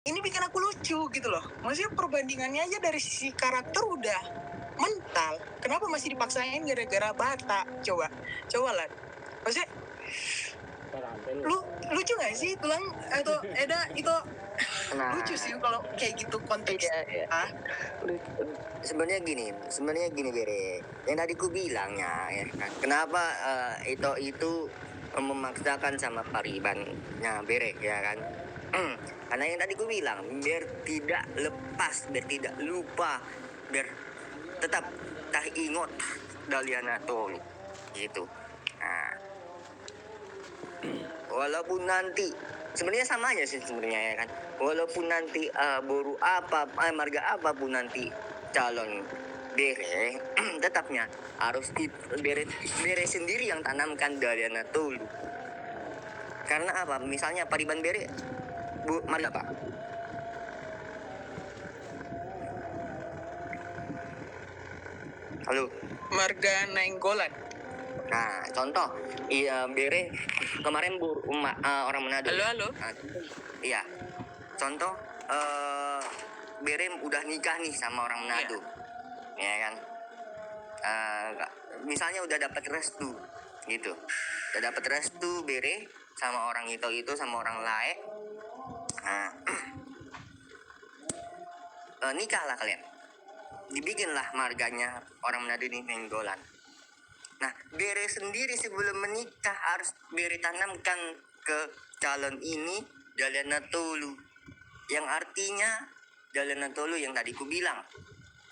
ini bikin aku lucu gitu loh. Maksudnya perbandingannya aja dari sisi karakter udah mental. Kenapa masih dipaksain gara-gara bata? Coba lah. Maksudnya lucu gak sih tulang atau Eda itu lucu sih kalau kayak gitu konteks. Iya. Sebenarnya gini Bere, yang tadi ku bilangnya ya kan, kenapa itu memaksakan sama Paribannya Bere ya kan. Karena yang tadi ku bilang, biar tidak lepas, biar tidak lupa, biar tetap tak ingot Daliana Tolu gitu. Nah, walaupun nanti sebenarnya sama aja sih sebenarnya ya kan, walaupun nanti marga apapun nanti calon Bere, tetapnya harus Bere sendiri yang tanamkan Daliana Tolu. Karena apa? Misalnya Pariban Bere marga apa? Halo. Marga Nainggolan. Nah, contoh, Bere kemarin orang Manado. Halo. Iya. Contoh, Bere udah nikah nih sama orang Manado. Ya kan? Misalnya udah dapat restu gitu. Udah dapat restu Bere sama orang itu sama orang lain. Nikahlah kalian. Dibikinlah marganya orang Manado ini Nainggolan. Nah, Bere sendiri sebelum menikah harus Bere tanamkan ke calon ini Daliana Tolu. Yang artinya Daliana Tolu yang tadi ku bilang.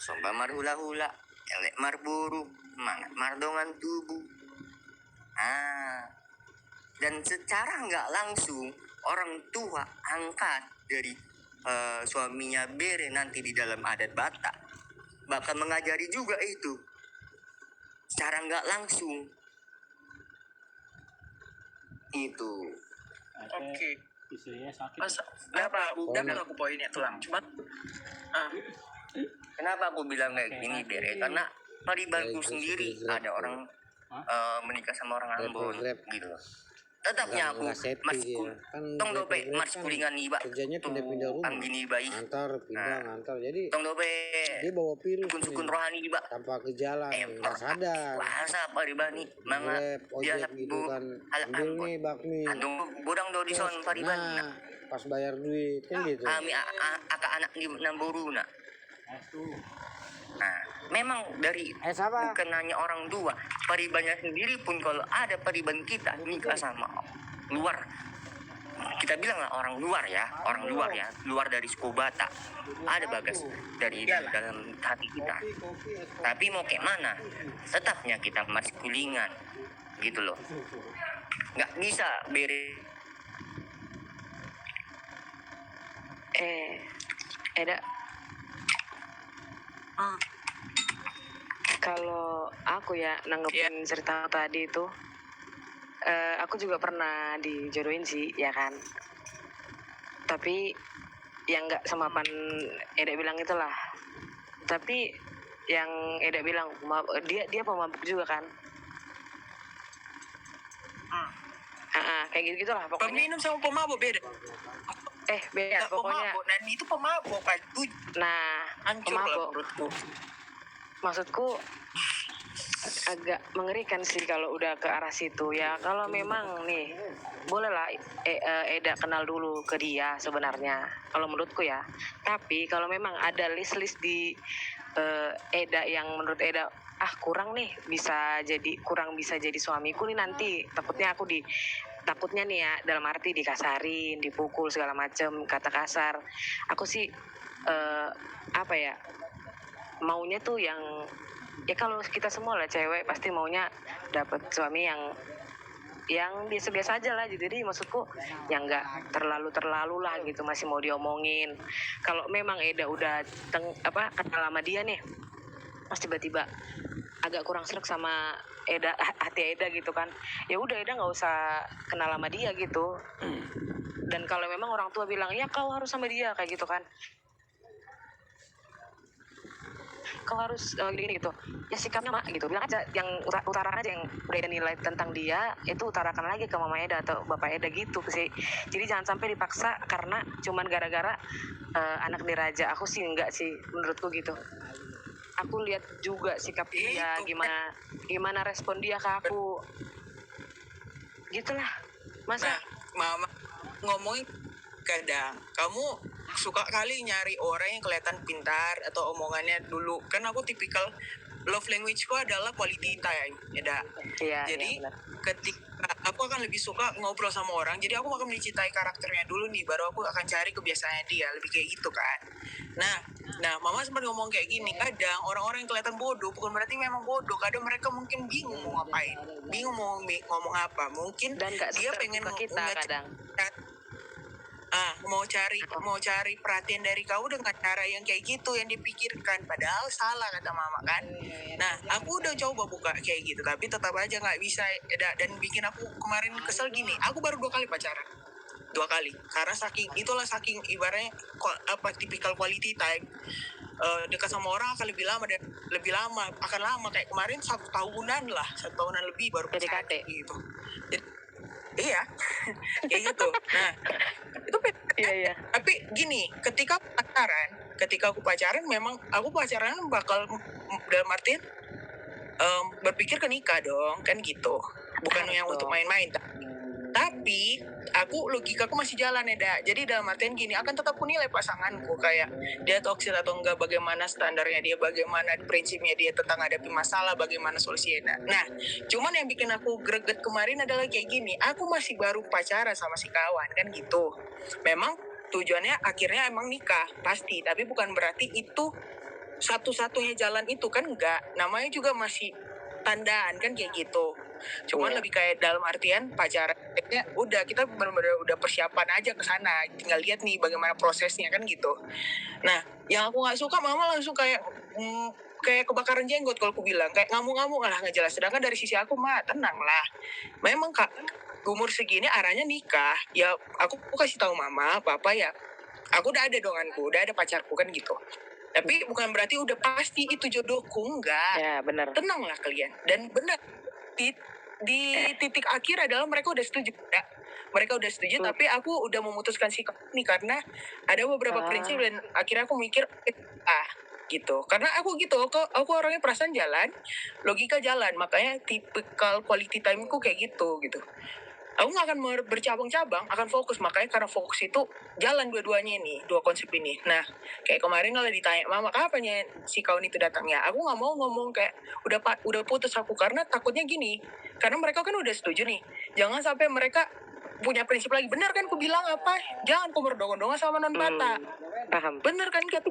Somba marhula-hula, elek marburu, mangat mardongan tubuh. Dan secara nggak langsung orang tua angkat dari suaminya Bere nanti di dalam adat Batak bakal mengajari juga itu secara nggak langsung itu. Oke. Istrinya sakit. Kenapa aku poinnya tulang? Cuman kenapa aku bilang kayak gini Bere? Karena Paribanku sendiri ada orang menikah sama orang Ambon gitu loh. Tetapnya aku tong dope mas kulingan iba kerjanya pindah-pindah rumah anggini bayi antar jadi tong dope dia bawa virus sukun rohani iba tanpa gejala nggak sadar bahasa Paribani manga dia gitu kan ambil nih bakmi andung bodang do dison Paribani pas bayar duit kan gitu kami aka anak di Namboruna. Nah, memang dari bukan hanya orang tua, Paribannya sendiri pun kalau ada Pariban kita nikah sama luar, kita bilang lah orang luar ya, luar dari suku Batak, ada Bagas dari dalam hati kita. Tapi mau kayak mana, tetapnya kita masih kulingan, gitu loh. Nggak bisa Bere. Eda. Kalau aku ya nanggepin cerita tadi itu, aku juga pernah dijodohin sih, ya kan. Tapi yang nggak semapan Eda bilang itulah. Tapi yang Eda bilang dia pemabuk juga kan. Kayak gitu-gitulah pokoknya. Peminum sama pemabuk beda. Beda pokoknya. Pemabuk, dan itu pemabuk kan. Nah, hancur pemabuk. menurutku. Maksudku agak mengerikan sih kalau udah ke arah situ ya. Kalau memang nih bolehlah Eda kenal dulu ke dia sebenarnya kalau menurutku ya. Tapi kalau memang ada list di Eda yang menurut Eda kurang bisa jadi suamiku nih nanti, takutnya nih ya, dalam arti dikasarin, dipukul segala macem, kata kasar. Aku sih maunya tuh yang ya kalau kita semua lah cewek pasti maunya dapat suami yang biasa-biasa aja lah gitu. Jadi maksudku yang nggak terlalu lah gitu, masih mau diomongin. Kalau memang Eda udah kenal sama dia nih, pas tiba-tiba agak kurang srek sama Eda, hati Eda gitu kan, ya udah Eda nggak usah kenal sama dia gitu. Dan kalau memang orang tua bilang ya kau harus sama dia kayak gitu kan, kau harus gini gitu. Ya sikapnya mak gitu, bilang aja yang utarakan aja yang udah ada nilai tentang dia itu utarakan lagi ke Mama Eda atau Bapak Eda gitu sih. Jadi jangan sampai dipaksa karena cuman gara-gara anak diraja. Aku sih enggak sih, menurutku gitu. Aku lihat juga sikap dia, gimana respon dia ke aku, gitulah. Masa Nah, mama ngomongin kadang kamu suka kali nyari orang yang kelihatan pintar atau omongannya dulu. Kan aku tipikal love language-ku adalah quality time, ya. iya, Jadi iya, benar. ketika aku akan lebih suka ngobrol sama orang, jadi aku akan mencintai karakternya dulu nih, baru aku akan cari kebiasaannya dia, lebih kayak gitu kan. Nah, mama sempat ngomong kayak gini, kadang orang-orang yang kelihatan bodoh bukan berarti memang bodoh, kadang mereka mungkin bingung mau ngapain, bingung mau ngomong apa, mungkin Dan nggak dia pengen ke kita kadang. mau cari perhatian dari kau dengan cara yang kayak gitu yang dipikirkan, padahal salah kata mama kan. Nah, aku udah coba buka kayak gitu tapi tetap aja nggak bisa. Dan bikin aku kemarin kesel gini, aku baru 2 kali pacaran, 2 kali karena saking ibaratnya tipikal quality time. Dekat sama orang akan lebih lama akan lama kayak kemarin 1 tahunan lebih baru pacaran PDKT. gitu. Iya. Kayak gitu. Nah, itu Iya. tapi gini, ketika aku pacaran memang aku pacaran bakal dalam artian berpikir ke nikah dong, kan gitu. Bukan yang Betul. untuk main-main. Tapi logikaku masih jalan ya. Jadi dalam artian gini, akan tetap ku nilai pasanganku kayak dia toksik atau enggak, bagaimana standarnya dia, bagaimana prinsipnya dia tentang hadapi masalah, bagaimana solusinya. Nah, cuman yang bikin aku greget kemarin adalah kayak gini, aku masih baru pacaran sama si kawan kan gitu. Memang tujuannya akhirnya emang nikah pasti, tapi bukan berarti itu satu-satunya jalan itu kan enggak. Namanya juga masih tandaan kan kayak gitu. Cuman lebih kayak dalam artian pacaran udah kita benar-benar udah persiapan aja ke sana, tinggal lihat nih bagaimana prosesnya kan gitu. Nah, yang aku nggak suka mama langsung kayak kayak kebakaran jenggot kalau aku bilang, kayak ngamuk-ngamuk lah nggak jelas. Sedangkan dari sisi aku mah tenang lah, memang kak umur segini arahnya nikah ya. Aku kasih tahu mama papa ya, aku udah ada donganku, udah ada pacarku kan gitu. Tapi bukan berarti udah pasti itu jodohku, enggak. Ya, benar. Tenanglah kalian. Dan benar di titik akhir adalah mereka udah setuju. Ya. Mereka udah setuju, tapi aku udah memutuskan sikap ini karena ada beberapa prinsip dan akhirnya aku mikir gitu. Karena aku gitu, aku orangnya perasaan jalan, logika jalan, makanya tipikal quality time-ku kayak gitu. Aku nggak akan bercabang-cabang, akan fokus. Makanya karena fokus itu jalan dua-duanya ini, 2 konsep ini. Nah, kayak kemarin kalau ditanya, mama kapan ya si kawan itu datangnya? Aku nggak mau ngomong kayak udah putus aku, karena takutnya gini. Karena mereka kan udah setuju nih. Jangan sampai mereka punya prinsip lagi. Benar kan aku bilang apa? Jangan kau berdonga-donga sama non bata. Paham. Bener kan kata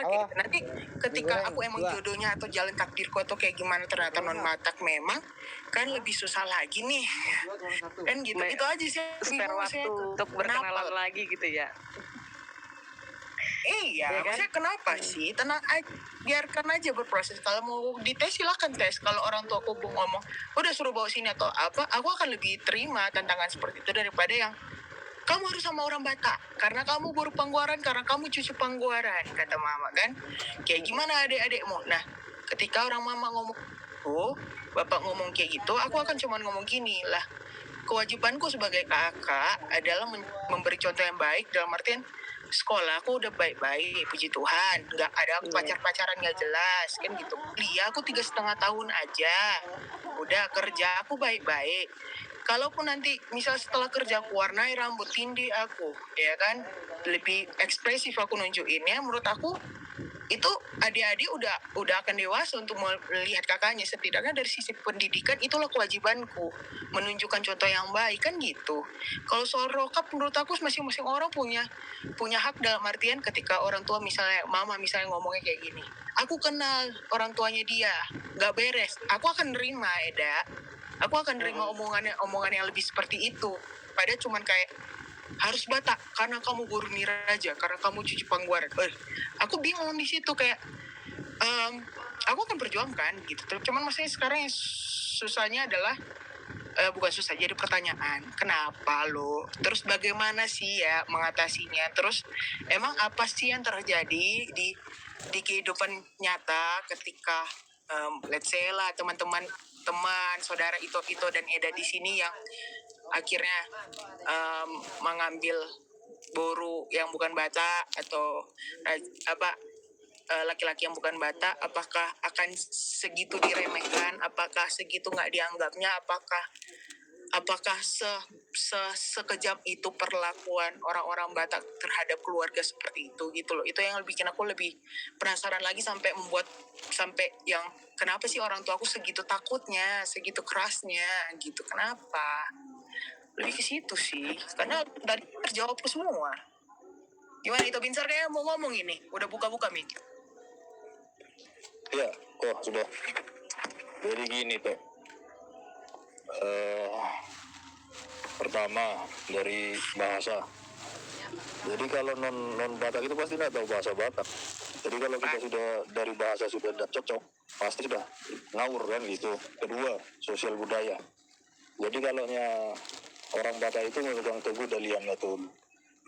gitu. Nanti ketika aku emang jodohnya atau jalan takdirku atau kayak gimana ternyata non batak, memang kan lebih susah lagi nih kan gitu. Itu aja sih Spare waktu untuk berkenalan lagi gitu ya. Iya, maksudnya kenapa sih? Tenang aja, biarkan aja berproses. Kalau mau dites silahkan tes. Kalau orang tua aku ngomong udah suruh bawa sini atau apa, aku akan lebih terima tantangan seperti itu daripada yang kamu harus sama orang Batak karena kamu baru pangguaran, karena kamu cucu pangguaran, kata mama kan. Kayak gimana adik-adikmu? Nah, ketika orang mama ngomong bapak ngomong kayak gitu, aku akan cuman ngomong gini lah. Kewajibanku sebagai kakak adalah memberi contoh yang baik, dalam artian sekolah aku udah baik-baik, puji Tuhan, nggak ada pacar-pacaran nggak jelas kan gitu. Kuliah aku 3,5 tahun aja, udah kerja aku baik-baik. Kalaupun nanti misal setelah kerja aku warnai rambut tindih aku, ya kan, lebih ekspresif aku nunjukinnya, menurut aku itu adik-adik udah akan dewasa untuk melihat kakaknya. Setidaknya dari sisi pendidikan itulah kewajibanku, menunjukkan contoh yang baik kan gitu. Kalau soal rokap menurut aku masing-masing orang punya hak, dalam artian ketika orang tua misalnya mama misalnya ngomongnya kayak gini, aku kenal orang tuanya dia nggak beres, aku akan nerima aku akan nerima omongan yang lebih seperti itu. Padahal cuman kayak harus Batak karena kamu guru Niraja, karena kamu cucu pangguaran. Aku bingung di situ kayak aku akan perjuangkan gitu. Cuman maksudnya sekarang yang susahnya adalah bukan susah, jadi pertanyaan, kenapa lo? Terus bagaimana sih ya mengatasinya? Terus emang apa sih yang terjadi di kehidupan nyata ketika let's say lah teman-teman saudara Ito dan Eda di sini yang akhirnya mengambil boru yang bukan bata atau laki-laki yang bukan bata, apakah akan segitu diremehkan, apakah segitu nggak dianggapnya, apakah sekejam itu perlakuan orang-orang Batak terhadap keluarga seperti itu gitu loh. Itu yang bikin aku lebih penasaran lagi sampai yang kenapa sih orang tua aku segitu takutnya, segitu kerasnya gitu, kenapa? Lebih ke situ sih, karena tadi terjawab ke semua. Gimana itu Binsar, kayak mau ngomong ini, udah buka-buka mic. Ya, kok sudah. Jadi gini tuh. Pertama dari bahasa. Jadi kalau non Batak itu pasti tidak tahu bahasa Batak. Jadi kalau kita sudah dari bahasa sudah tidak cocok, pasti sudah ngawur kan gitu. Kedua, sosial budaya. Jadi kalau orang Batak itu memegang teguh daliannya tuh,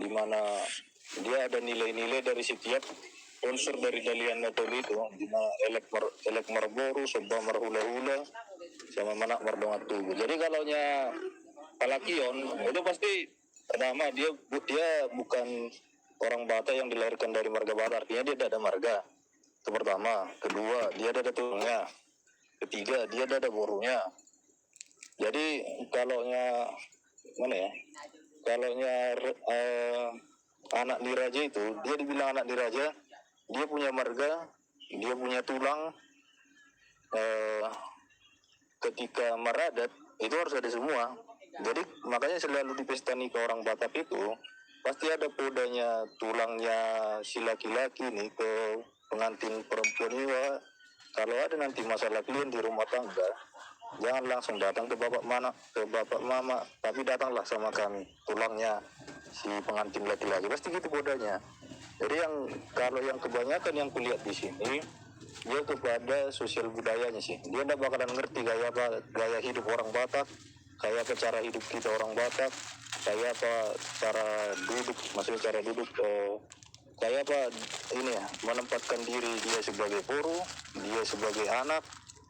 di mana dia ada nilai-nilai dari setiap unsur dari dalian metode itu, di mana elek marboru, soba marhula-hula, sama manak mardongat tubuh. Jadi kalau Palakion itu pasti pertama dia bukan orang Batak yang dilahirkan dari marga Batak, artinya dia tidak ada marga. Itu pertama. Kedua, dia ada tulungnya. Ketiga, dia ada borunya. Jadi kalau mana ya? Kalau anak diraja itu, dia dibilang anak diraja, dia punya marga, dia punya tulang. Ketika meradat itu harus ada semua. Jadi makanya selalu dipestani ke orang Batak itu pasti ada podanya, tulangnya si laki-laki nih ke pengantin perempuan ini. Kalau ada nanti masalah klien di rumah tangga, jangan langsung datang ke bapak mama, tapi datanglah sama kami, tulangnya si pengantin laki-laki, pasti gitu podanya. Jadi kalau yang kebanyakan yang kulihat di sini, dia kepada sosial budayanya sih. Dia tidak bakalan ngerti gaya hidup orang Batak, kayak apa cara hidup kita orang Batak, kayak apa cara duduk, maksudnya cara duduk, kayak apa ini ya, menempatkan diri dia sebagai boru, dia sebagai anak,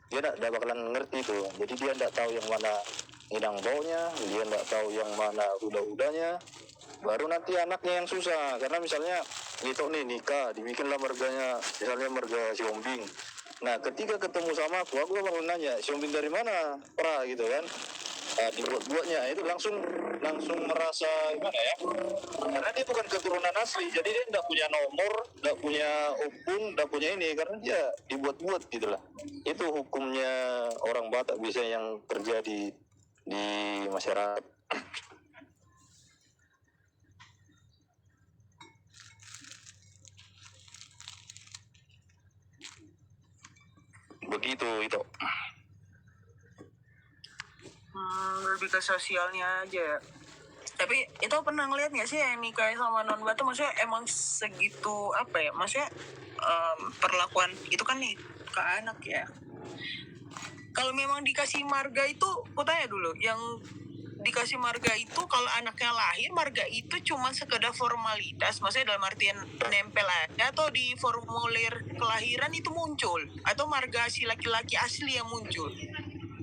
dia tidak bakalan ngerti itu. Jadi dia tidak tahu yang mana inang baunya, dia tidak tahu yang mana udah-udahnya. Baru nanti anaknya yang susah, karena misalnya itu nih nikah, dibikinlah marganya, misalnya marga Siombing. Nah ketika ketemu sama aku bakal nanya, Siombing dari mana? Gitu kan. Nah, dibuat-buatnya itu langsung merasa gimana ya, karena dia bukan keturunan asli, jadi dia tidak punya nomor, tidak punya hukum, tidak punya ini, karena dia dibuat-buat gitu lah. Itu hukumnya orang Batak biasanya yang terjadi di masyarakat. Begitu itu. Lebih ke sosialnya aja. Tapi itu pernah ngeliat nggak sih yang nikah sama non Batak, maksudnya emang segitu apa ya, maksudnya perlakuan itu kan nih ke anak ya. Kalau memang dikasih marga itu, aku tanya dulu, yang dikasih marga itu kalau anaknya lahir, marga itu cuma sekedar formalitas, maksudnya dalam artian nempel aja, atau di formulir kelahiran itu muncul, atau marga si laki-laki asli yang muncul?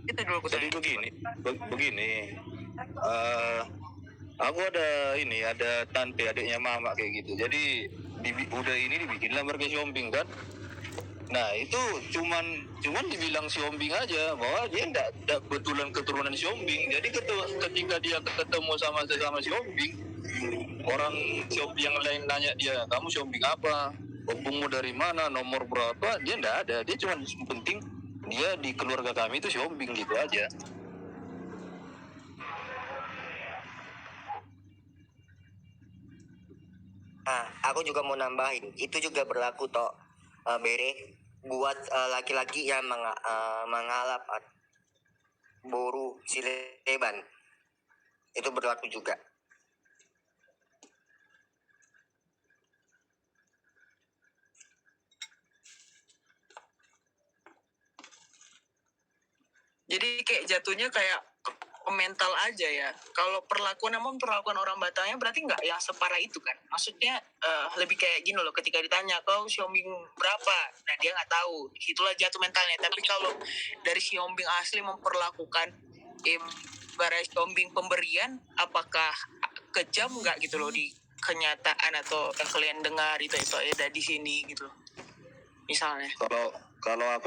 Itu dulu aku Jadi tanya. begini, aku ada tante adiknya mama kayak gitu. Jadi udah ini dibikinlah marga Siombing kan. Nah itu cuman dibilang Siombing aja, bahwa dia enggak betulan keturunan Siombing. Jadi ketika dia ketemu sama Siombing, orang Siombing yang lain nanya dia, kamu Siombing apa, hubungmu dari mana, nomor berapa, dia enggak ada. Dia cuma penting dia di keluarga kami itu Siombing gitu aja. Aku juga mau nambahin, itu juga berlaku toh, Bere, buat laki-laki yang mengalap boru sileban, itu berlaku juga. Jadi kayak jatuhnya kayak mental aja ya. Kalau perlakuan orang Bataknya berarti nggak yang separah itu kan. Maksudnya lebih kayak gini loh, ketika ditanya kau Siombing berapa, nah dia nggak tahu, itulah jatuh mentalnya. Tapi kalau dari Siombing asli memperlakukan ibarat Siombing pemberian, apakah kejam nggak gitu loh di kenyataan atau yang kalian dengar itu ada di sini gitu misalnya. Kalau aku